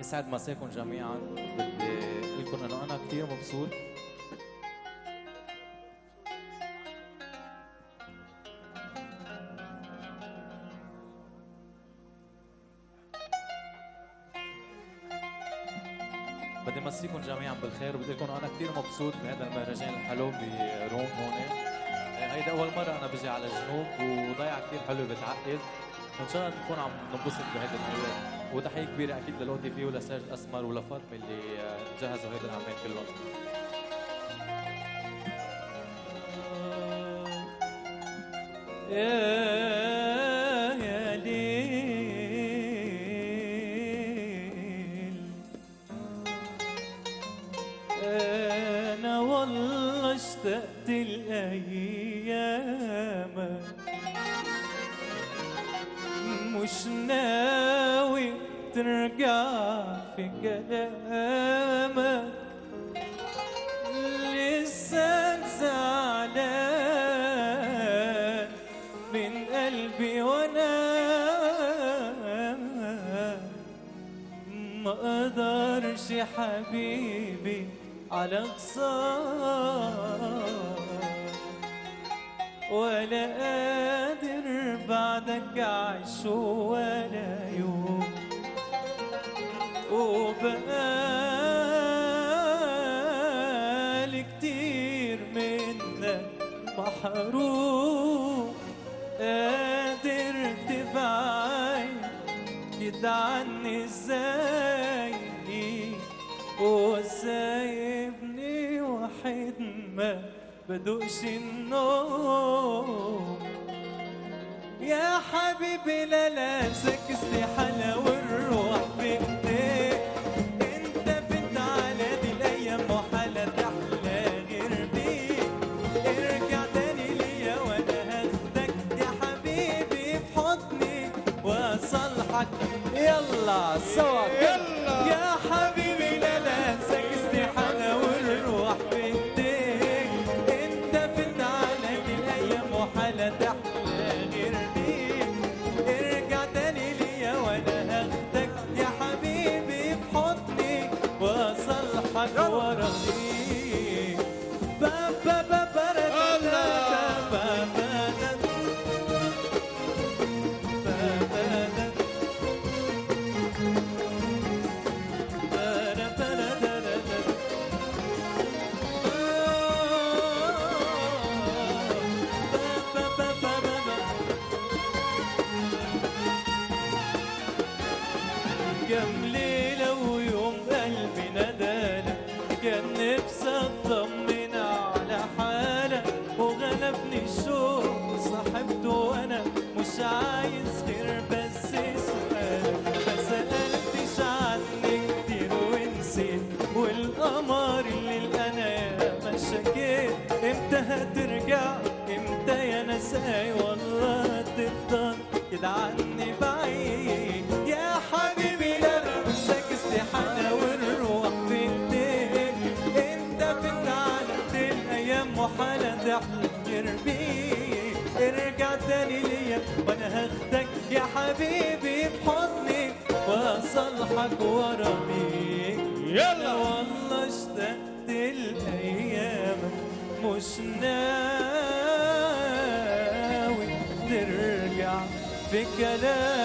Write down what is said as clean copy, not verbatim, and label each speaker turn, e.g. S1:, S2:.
S1: يسعد مساكم جميعا. بدي اقول لكم انه انا كثير مبسوط بدي مسيكم جميعا بالخير، وبدي اقول لكم انا كثير مبسوط بهذا المهرجان الحلو بروم هون. هيدا اول مره انا بجي على الجنوب وضيعه كثير حلوه بتعقد، وان شاء الله نكون عم ننبسط بهيدا الايام. وتحيه كبيره اكيد للأو تي في ولساجد اسمر ولفاطمه اللي جهزوا هيدا الاعمال كلهم. يا ليل انا والله اشتقت الايام، مش ناوي ترجع في كلامك، لسه زعلان من قلبي وانا ما اقدرش حبيبي على خسارة، ولا قادر بعدك أعيش ولا يوم، وبقالي كتير منك محروم، قادر تبعد كده عني ازاي وسايبني وحيد ما بدوقش النوم. يا حبيبي لا سكستي حلا والروح بايديك، انت فت على دي الايام وحلا تحلى غير بيك، ارجع تاني ليا وانا هاخدك يا حبيبي في حضني واصلحك. يلا سوا يا حبيبي لا سكستي حلا والروح بايديك، انت فت على دي الايام وحلا تحلى غير بيك، ارجع تاني ليا وانا هاخدك يا حبيبي في حضني واصلحك وراضيك. بابا بابا كم ليلة ويوم قلبي ندالك، كان نفسي اطمن على حالك، وغلبني الشوق وصاحبته وانا مش عايز غير بس سؤالك، ما سألتش عني كتير ونسيت، والقمر اللي انا ما شكيت، امتى هترجع امتى يا نساي، والله تفضل كده عني بعيد. يا حبيبي استحالة والروح في ايديك، انت فت على الايام وحالة تحلى غير بيك، ارجع تاني ليا وانا هاخدك يا حبيبي في حضني واصلحك وراضيك. يلا والله اشتقت الايام، مش ناوي ترجع في كلام.